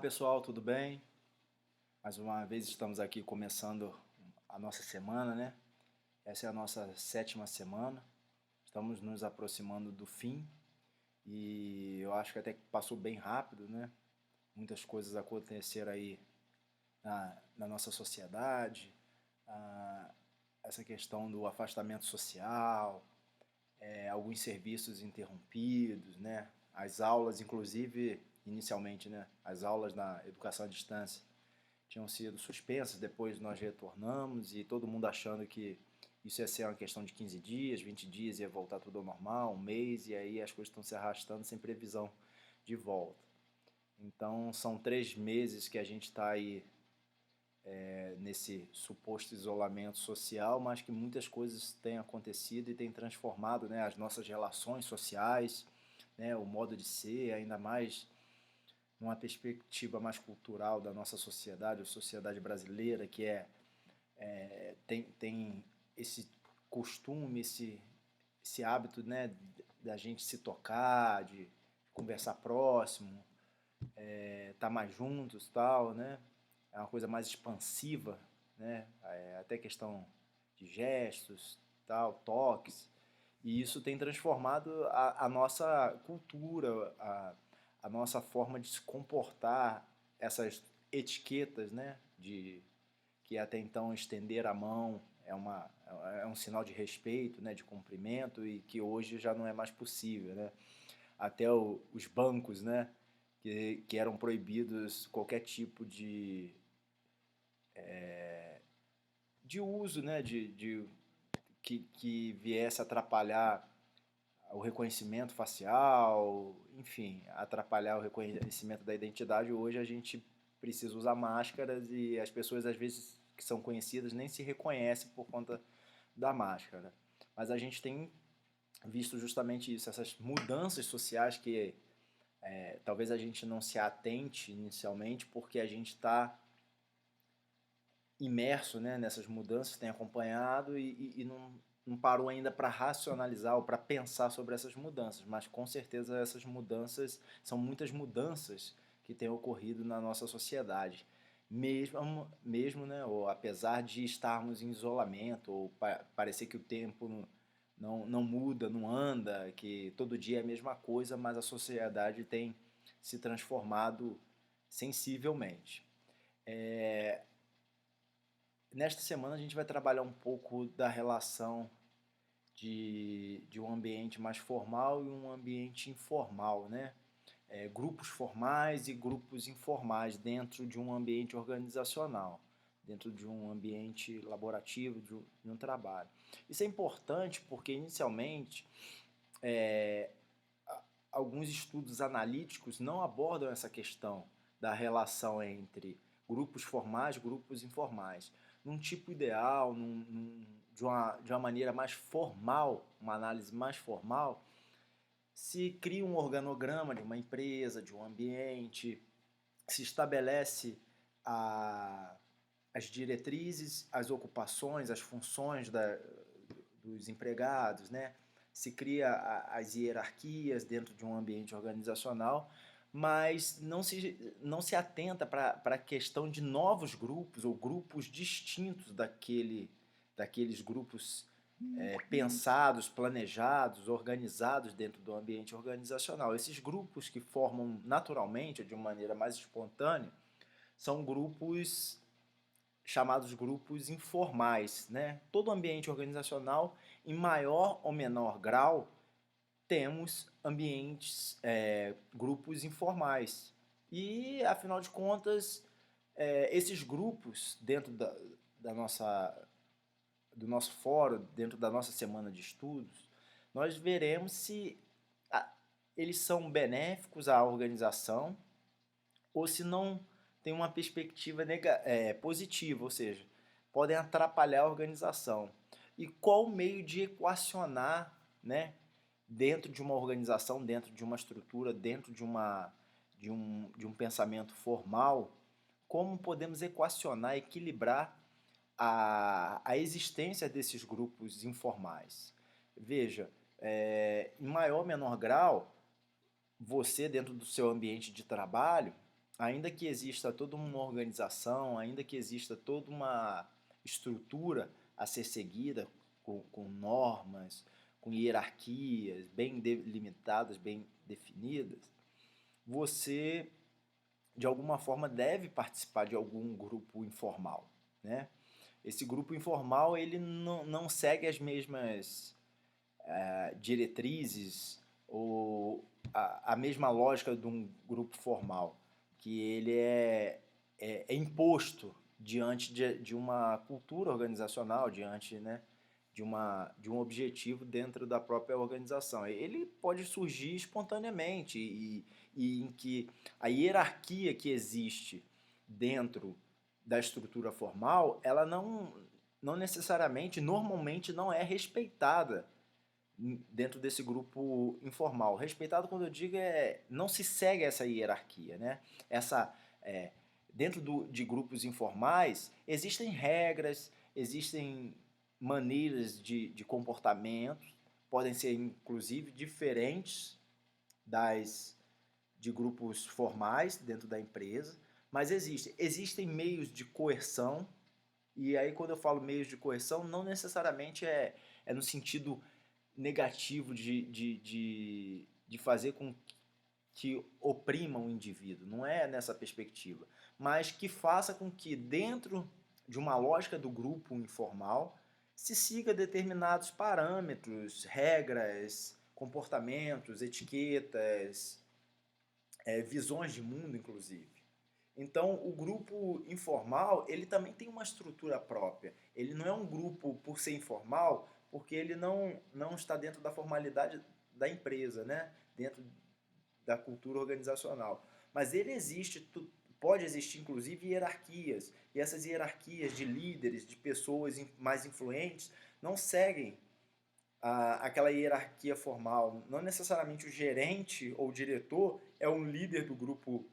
Pessoal, tudo bem? Mais uma vez estamos aqui começando a nossa semana, né? Essa é a nossa sétima semana. Estamos nos aproximando do fim e eu acho que até que passou bem rápido, né? Muitas coisas aconteceram aí na nossa sociedade, ah, essa questão do afastamento social, alguns serviços interrompidos, né? As aulas, inclusive, inicialmente, né? As aulas na educação à distância tinham sido suspensas, depois nós retornamos e todo mundo achando que isso ia ser uma questão de 15 dias, 20 dias, ia voltar tudo ao normal, um mês, e aí as coisas estão se arrastando sem previsão de volta. Então são 3 meses que a gente está aí nesse suposto isolamento social, mas que muitas coisas têm acontecido e têm transformado, né, as nossas relações sociais, né, o modo de ser, ainda mais numa perspectiva mais cultural da nossa sociedade, a sociedade brasileira, que tem esse costume, esse hábito, né, da gente se tocar, de conversar próximo, estar mais juntos, tal, né? É uma coisa mais expansiva, né? Até questão de gestos, tal, toques. E isso tem transformado a nossa cultura, a nossa forma de se comportar, essas etiquetas, né? De que até então estender a mão é um sinal de respeito, né? De cumprimento e que hoje já não é mais possível, né? Até os bancos, né? Que eram proibidos qualquer tipo de uso, né? Que viesse a atrapalhar o reconhecimento facial, enfim, atrapalhar o reconhecimento da identidade. Hoje a gente precisa usar máscaras e as pessoas às vezes que são conhecidas nem se reconhecem por conta da máscara. Mas a gente tem visto justamente isso, essas mudanças sociais que talvez a gente não se atente inicialmente porque a gente está imerso, né, nessas mudanças, tem acompanhado e não parou ainda para racionalizar ou para pensar sobre essas mudanças, mas com certeza essas mudanças são muitas mudanças que têm ocorrido na nossa sociedade. Mesmo, né, ou apesar de estarmos em isolamento, ou parecer que o tempo não muda, não anda, que todo dia é a mesma coisa, mas a sociedade tem se transformado sensivelmente. Nesta semana a gente vai trabalhar um pouco da relação de um ambiente mais formal e um ambiente informal, né? Grupos formais e grupos informais dentro de um ambiente organizacional, dentro de um ambiente laborativo, de um trabalho. Isso é importante porque, inicialmente, alguns estudos analíticos não abordam essa questão da relação entre grupos formais e grupos informais. Num tipo ideal, de uma maneira mais formal, uma análise mais formal, se cria um organograma de uma empresa, de um ambiente, se estabelece a, as diretrizes, as ocupações, as funções dos empregados, né? Se cria as hierarquias dentro de um ambiente organizacional, mas não se atenta para a questão de novos grupos ou grupos distintos daqueles grupos pensados, planejados, organizados dentro do ambiente organizacional. Esses grupos que formam naturalmente, ou de uma maneira mais espontânea, são grupos chamados grupos informais, né? Todo ambiente organizacional, em maior ou menor grau, temos ambientes, grupos informais. E, afinal de contas, esses grupos, dentro do nosso fórum, dentro da nossa semana de estudos, nós veremos se eles são benéficos à organização ou se não tem uma perspectiva positiva, ou seja, podem atrapalhar a organização. E qual o meio de equacionar, né, dentro de uma organização, dentro de uma estrutura, dentro de um pensamento formal, como podemos equacionar, equilibrar a existência desses grupos informais. Veja, em maior ou menor grau, você dentro do seu ambiente de trabalho ainda que exista toda uma organização, ainda que exista toda uma estrutura a ser seguida, com normas, com hierarquias bem delimitadas, bem definidas, você, de alguma forma, deve participar de algum grupo informal, né? Esse grupo informal, ele não segue as mesmas diretrizes ou a mesma lógica de um grupo formal, que ele é imposto diante de uma cultura organizacional, diante, né, de um objetivo dentro da própria organização. Ele pode surgir espontaneamente e em que a hierarquia que existe dentro da estrutura formal, ela não necessariamente, normalmente não é respeitada dentro desse grupo informal. Respeitado, quando eu digo, não se segue essa hierarquia, né? Essa, é, dentro de grupos informais, existem regras, existem maneiras de comportamento, podem ser inclusive diferentes das de grupos formais dentro da empresa, mas existem meios de coerção, e aí quando eu falo meios de coerção, não necessariamente é no sentido negativo de fazer com que oprima o indivíduo, não é nessa perspectiva, mas que faça com que dentro de uma lógica do grupo informal se siga determinados parâmetros, regras, comportamentos, etiquetas, visões de mundo, inclusive. Então, o grupo informal, ele também tem uma estrutura própria. Ele não é um grupo por ser informal, porque ele não está dentro da formalidade da empresa, né? Dentro da cultura organizacional. Mas ele existe, pode existir inclusive hierarquias, e essas hierarquias de líderes, de pessoas mais influentes, não seguem aquela hierarquia formal. Não necessariamente o gerente ou o diretor é um líder do grupo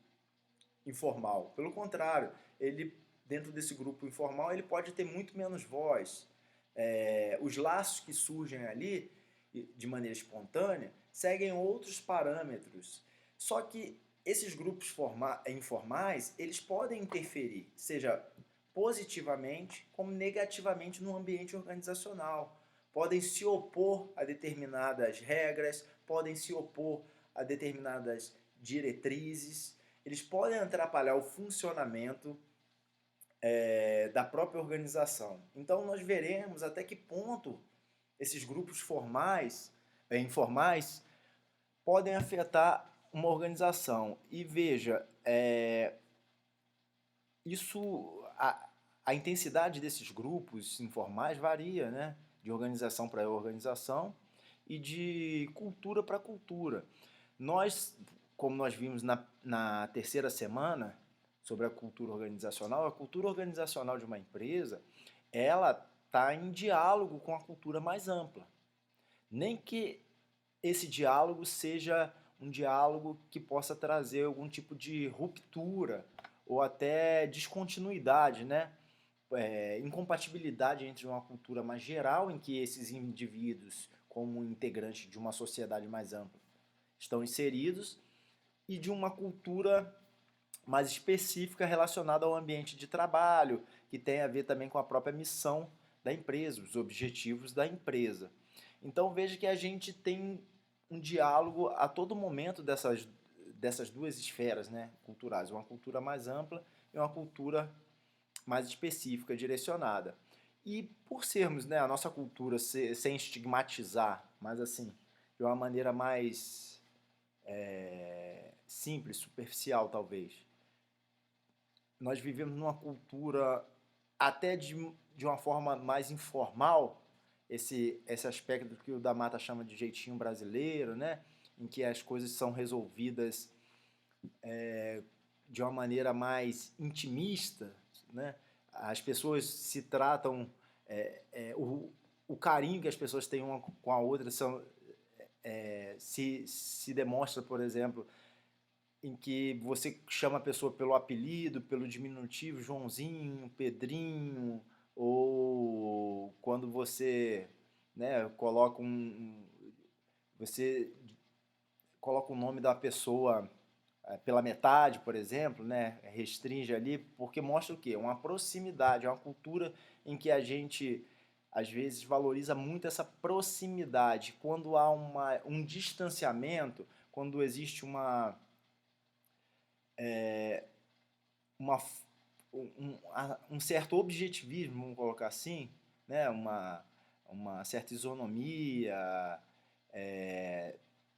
informal. Pelo contrário, ele dentro desse grupo informal ele pode ter muito menos voz. Os laços que surgem ali de maneira espontânea seguem outros parâmetros. Só que esses grupos informais eles podem interferir, seja positivamente como negativamente no ambiente organizacional. Podem se opor a determinadas regras, podem se opor a determinadas diretrizes, eles podem atrapalhar o funcionamento da própria organização. Então nós veremos até que ponto esses grupos informais, podem afetar uma organização. E veja, isso, a intensidade desses grupos informais varia, né? De organização para organização e de cultura para cultura. Nós, como nós vimos na terceira semana sobre a cultura organizacional de uma empresa, ela está em diálogo com a cultura mais ampla. Nem que esse diálogo seja um diálogo que possa trazer algum tipo de ruptura ou até descontinuidade, né? Incompatibilidade entre uma cultura mais geral, em que esses indivíduos, como integrantes de uma sociedade mais ampla, estão inseridos, e de uma cultura mais específica relacionada ao ambiente de trabalho, que tem a ver também com a própria missão da empresa, os objetivos da empresa. Então veja que a gente tem um diálogo a todo momento dessas duas esferas, né, culturais, uma cultura mais ampla e uma cultura mais específica, direcionada. E por sermos, né, a nossa cultura sem estigmatizar, mas assim, de uma maneira mais simples, superficial talvez, nós vivemos numa cultura até de uma forma mais informal, esse aspecto que o da Mata chama de jeitinho brasileiro, né? Em que as coisas são resolvidas de uma maneira mais intimista, né? As pessoas se tratam, o carinho que as pessoas têm uma com a outra se demonstra, por exemplo, em que você chama a pessoa pelo apelido, pelo diminutivo, Joãozinho, Pedrinho, ou quando você, né, você coloca o nome da pessoa pela metade, por exemplo, né? Restringe ali, porque mostra o quê? Uma proximidade, uma cultura em que a gente às vezes valoriza muito essa proximidade. Quando há um distanciamento, quando existe uma, um certo objetivismo, vamos colocar assim, né? Uma certa isonomia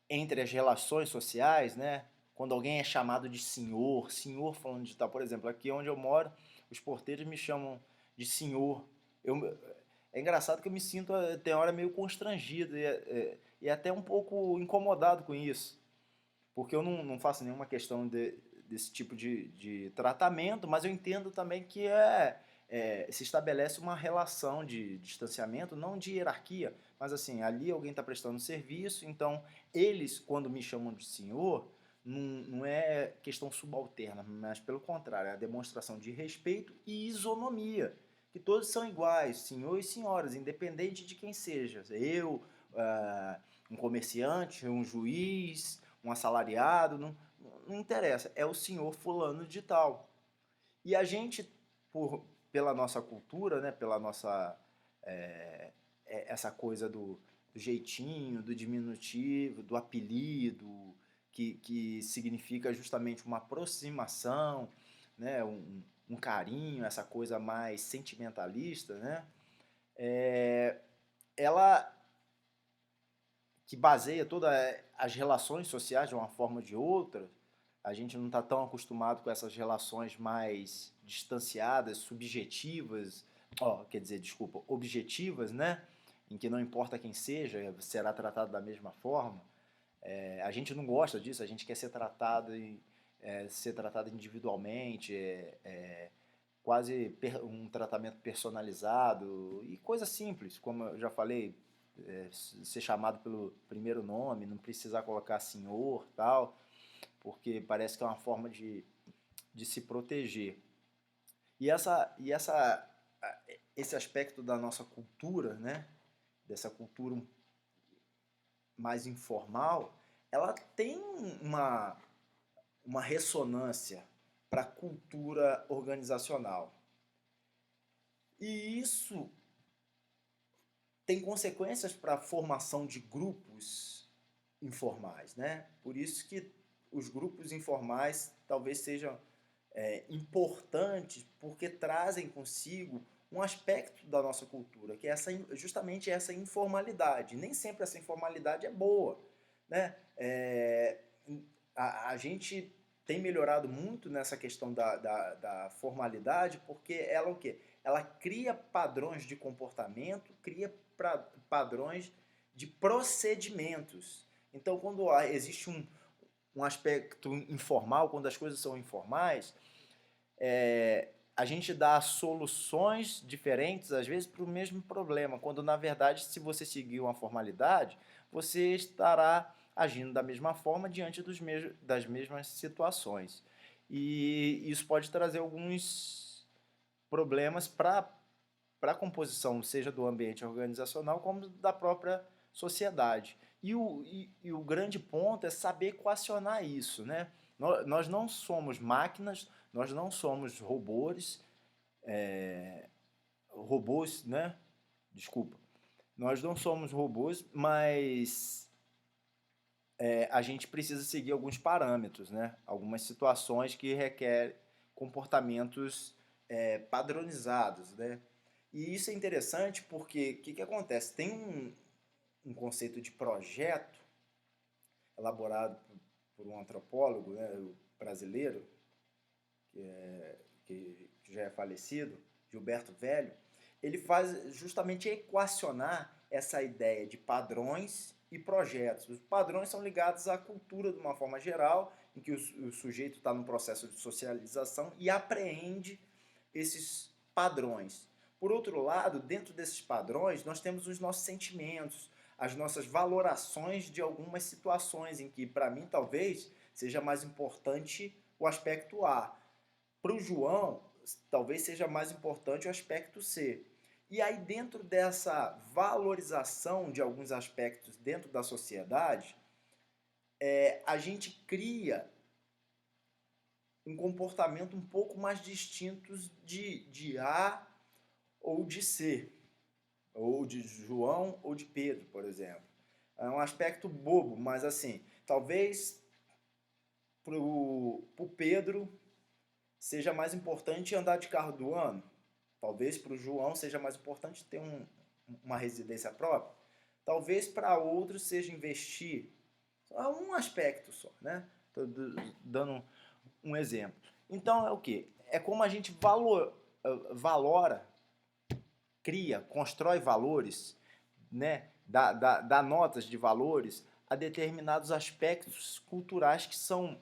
entre as relações sociais, né? Quando alguém é chamado de senhor, senhor falando de tal, por exemplo, aqui onde eu moro, os porteiros me chamam de senhor. É engraçado que eu me sinto, tem hora, meio constrangido e até um pouco incomodado com isso, porque eu não faço nenhuma questão desse tipo de tratamento, mas eu entendo também que se estabelece uma relação de distanciamento, não de hierarquia, mas assim, ali alguém está prestando serviço, então eles, quando me chamam de senhor, não é questão subalterna, mas pelo contrário, é a demonstração de respeito e isonomia, que todos são iguais, senhor e senhoras, independente de quem seja. Eu, um comerciante, um juiz, um assalariado, não interessa, é o senhor fulano de tal. E a gente, pela nossa cultura, né, pela nossa essa coisa do jeitinho, do diminutivo, do apelido, que significa justamente uma aproximação, né, um carinho, essa coisa mais sentimentalista, né, ela que baseia todas as relações sociais de uma forma ou de outra. A gente não está tão acostumado com essas relações mais distanciadas, subjetivas, quer dizer, desculpa, objetivas, né? Em que não importa quem seja, será tratado da mesma forma. A gente não gosta disso, a gente quer ser tratado individualmente, quase um tratamento personalizado e coisas simples, como eu já falei, ser chamado pelo primeiro nome, não precisar colocar senhor, tal, porque parece que é uma forma de se proteger. E esse aspecto da nossa cultura, né, dessa cultura mais informal, ela tem uma ressonância para a cultura organizacional. E isso tem consequências para a formação de grupos informais, né? Por isso que os grupos informais talvez sejam importantes, porque trazem consigo um aspecto da nossa cultura, que é justamente essa informalidade. Nem sempre essa informalidade é boa, né? A gente tem melhorado muito nessa questão da formalidade, porque ela o quê? Ela cria padrões de comportamento, cria padrões de procedimentos. Então, quando existe um aspecto informal, quando as coisas são informais, a gente dá soluções diferentes, às vezes, para o mesmo problema, quando, na verdade, se você seguir uma formalidade, você estará agindo da mesma forma diante das mesmas situações. E isso pode trazer alguns problemas para a composição, seja do ambiente organizacional, como da própria sociedade. E o grande ponto é saber equacionar isso, né? Nós não somos máquinas, nós não somos robôs, né? Desculpa. Nós não somos robôs, mas a gente precisa seguir alguns parâmetros, né? Algumas situações que requerem comportamentos padronizados, né? E isso é interessante porque o que acontece? Tem um conceito de projeto elaborado por um antropólogo, né, brasileiro, que já é falecido, Gilberto Velho. Ele faz justamente equacionar essa ideia de padrões e projetos. Os padrões são ligados à cultura de uma forma geral, em que o sujeito está num processo de socialização e apreende esses padrões. Por outro lado, dentro desses padrões, nós temos os nossos sentimentos, as nossas valorações de algumas situações em que, para mim, talvez seja mais importante o aspecto A. Para o João, talvez seja mais importante o aspecto C. E aí, dentro dessa valorização de alguns aspectos dentro da sociedade, a gente cria um comportamento um pouco mais distinto de A ou de C, ou de João ou de Pedro, por exemplo. É um aspecto bobo, mas assim, talvez para o Pedro seja mais importante andar de carro do ano. Talvez para o João seja mais importante ter uma residência própria. Talvez para outros seja investir. É um aspecto só, né? Estou dando um exemplo. Então é o que? É como a gente valora, cria, constrói valores, né? Dá notas de valores a determinados aspectos culturais que são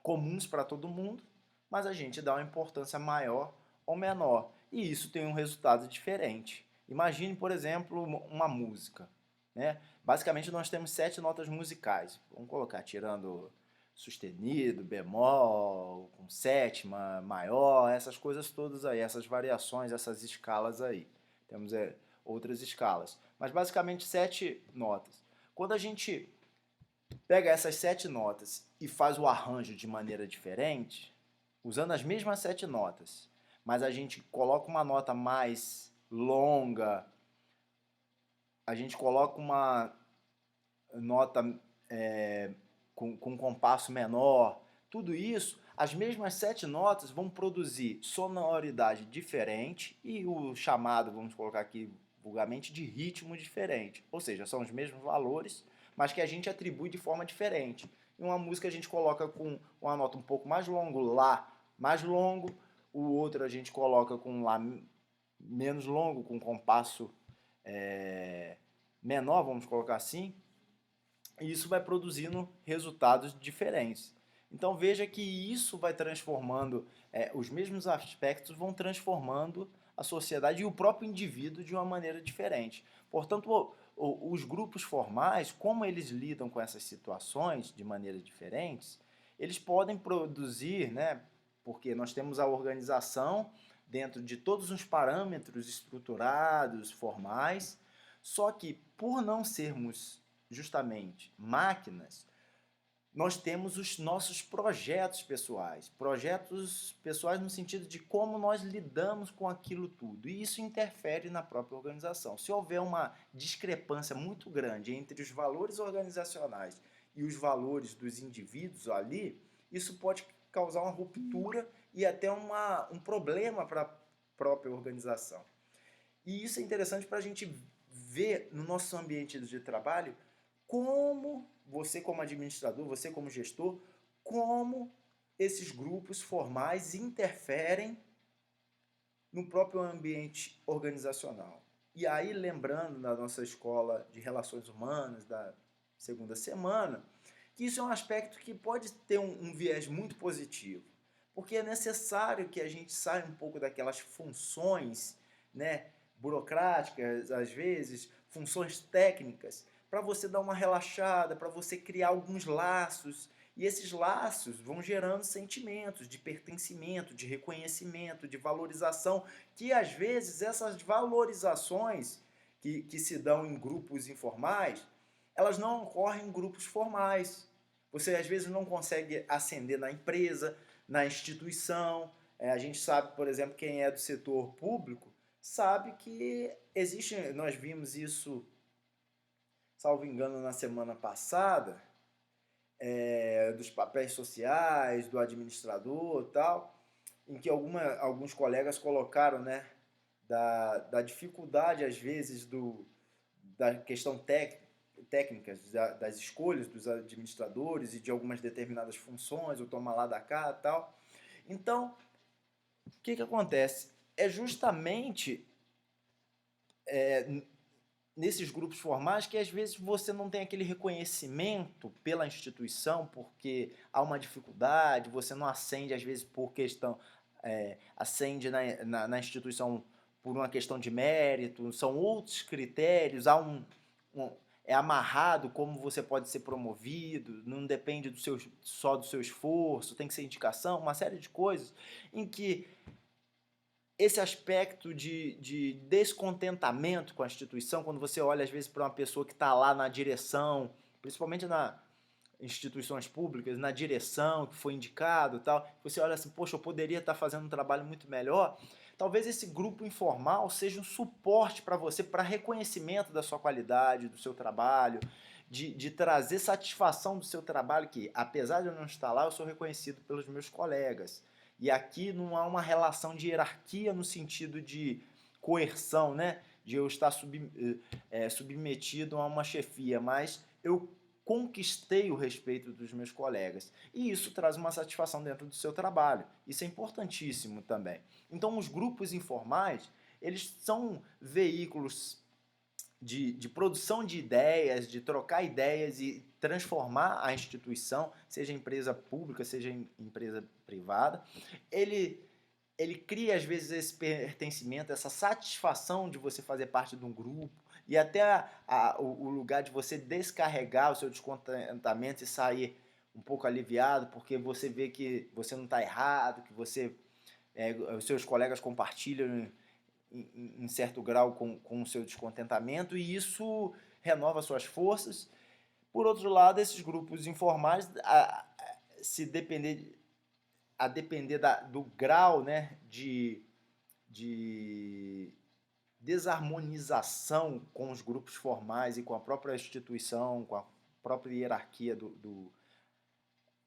comuns para todo mundo, mas a gente dá uma importância maior ou menor. E isso tem um resultado diferente. Imagine, por exemplo, uma música. Né? Basicamente, nós temos 7 notas musicais. Vamos colocar, tirando sustenido, bemol, com sétima, maior, essas coisas todas aí, essas variações, essas escalas aí. Temos outras escalas. Mas basicamente 7 notas. Quando a gente pega essas 7 notas e faz o arranjo de maneira diferente, usando as mesmas 7 notas, mas a gente coloca uma nota mais longa, a gente coloca uma nota com um compasso menor, tudo isso, as mesmas 7 notas vão produzir sonoridade diferente e o chamado, vamos colocar aqui vulgarmente, de ritmo diferente. Ou seja, são os mesmos valores, mas que a gente atribui de forma diferente. Em uma música a gente coloca com uma nota um pouco mais longo, Lá mais longo, o outro a gente coloca com Lá menos longo, com compasso menor, vamos colocar assim, e isso vai produzindo resultados diferentes. Então veja que isso vai transformando, os mesmos aspectos vão transformando a sociedade e o próprio indivíduo de uma maneira diferente. Portanto, os grupos formais, como eles lidam com essas situações de maneiras diferentes, eles podem produzir, né, porque nós temos a organização dentro de todos os parâmetros estruturados, formais, só que por não sermos justamente máquinas, nós temos os nossos projetos pessoais no sentido de como nós lidamos com aquilo tudo, e isso interfere na própria organização. Se houver uma discrepância muito grande entre os valores organizacionais e os valores dos indivíduos ali, isso pode causar uma ruptura e até um problema para a própria organização. E isso é interessante para a gente ver no nosso ambiente de trabalho como você como administrador, você como gestor, como esses grupos formais interferem no próprio ambiente organizacional. E aí, lembrando da nossa escola de relações humanas da segunda semana, que isso é um aspecto que pode ter um viés muito positivo, porque é necessário que a gente saia um pouco daquelas funções, né, burocráticas, às vezes, funções técnicas, para você dar uma relaxada, para você criar alguns laços. E esses laços vão gerando sentimentos de pertencimento, de reconhecimento, de valorização, que às vezes essas valorizações que se dão em grupos informais, elas não ocorrem em grupos formais. Você às vezes não consegue ascender na empresa, na instituição. A gente sabe, por exemplo, quem é do setor público, sabe que existe, nós vimos isso, salvo engano, na semana passada, dos papéis sociais, do administrador e tal, em que alguns colegas colocaram, né, da dificuldade, às vezes, da questão técnicas, das escolhas dos administradores e de algumas determinadas funções, o toma lá da cá e tal. Então, o que acontece? É justamente nesses grupos formais que às vezes você não tem aquele reconhecimento pela instituição porque há uma dificuldade, você não ascende às vezes por questão, ascende na instituição por uma questão de mérito, são outros critérios, há é amarrado como você pode ser promovido, não depende só do seu esforço, tem que ser indicação, uma série de coisas em que esse aspecto de descontentamento com a instituição, quando você olha às vezes para uma pessoa que está lá na direção, principalmente instituições públicas, na direção que foi indicado e tal, você olha assim, poxa, eu poderia estar fazendo um trabalho muito melhor. Talvez esse grupo informal seja um suporte para você, para reconhecimento da sua qualidade, do seu trabalho, de trazer satisfação do seu trabalho, que apesar de eu não estar lá, eu sou reconhecido pelos meus colegas. E aqui não há uma relação de hierarquia no sentido de coerção, né? De eu estar submetido a uma chefia, mas eu conquistei o respeito dos meus colegas. E isso traz uma satisfação dentro do seu trabalho. Isso é importantíssimo também. Então, os grupos informais, eles são veículos de produção de ideias, de trocar ideias e transformar a instituição, seja empresa pública, seja empresa privada. Ele cria, às vezes, esse pertencimento, essa satisfação de você fazer parte de um grupo e até o lugar de você descarregar o seu descontentamento e sair um pouco aliviado, porque você vê que você não está errado, que os seus colegas compartilham em certo grau com o seu descontentamento e isso renova suas forças. Por outro lado, esses grupos informais, se depender do grau, né, de desarmonização com os grupos formais e com a própria instituição, com a própria hierarquia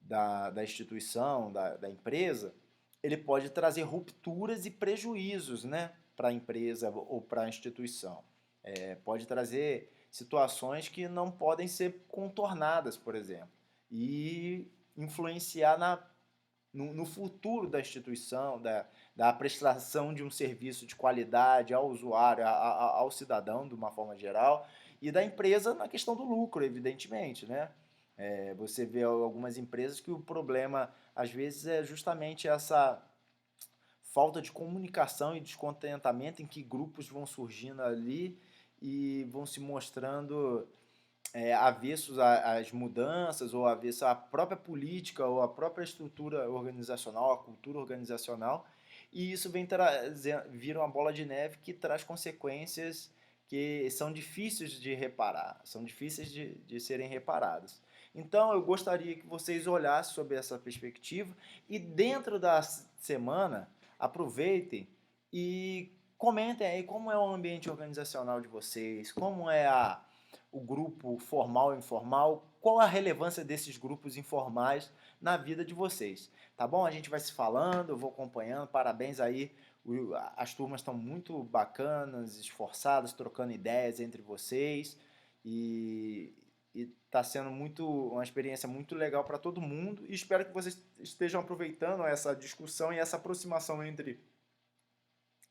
da instituição, da empresa, ele pode trazer rupturas e prejuízos, né, para a empresa ou para a instituição. Pode trazer situações que não podem ser contornadas, por exemplo, e influenciar no futuro da instituição, da prestação de um serviço de qualidade ao usuário, ao cidadão, de uma forma geral, e da empresa na questão do lucro, evidentemente, né? Você vê algumas empresas que o problema, às vezes, é justamente essa falta de comunicação e descontentamento em que grupos vão surgindo ali e vão se mostrando avessos às mudanças ou avessos à própria política ou à própria estrutura organizacional, à cultura organizacional, e isso vira uma bola de neve que traz consequências que são difíceis de reparar, são difíceis de serem reparadas. Então, eu gostaria que vocês olhassem sobre essa perspectiva e dentro da semana, aproveitem e comentem aí como é o ambiente organizacional de vocês, como é o grupo formal e informal, qual a relevância desses grupos informais na vida de vocês, tá bom? A gente vai se falando, eu vou acompanhando, parabéns aí, as turmas estão muito bacanas, esforçadas, trocando ideias entre vocês e está sendo uma experiência muito legal para todo mundo e espero que vocês estejam aproveitando essa discussão e essa aproximação entre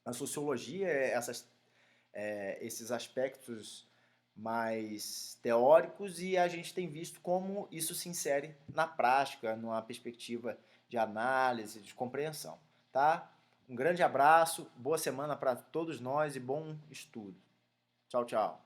a sociologia, esses aspectos mais teóricos e a gente tem visto como isso se insere na prática, numa perspectiva de análise, de compreensão, tá? Um grande abraço, boa semana para todos nós e bom estudo. Tchau, tchau.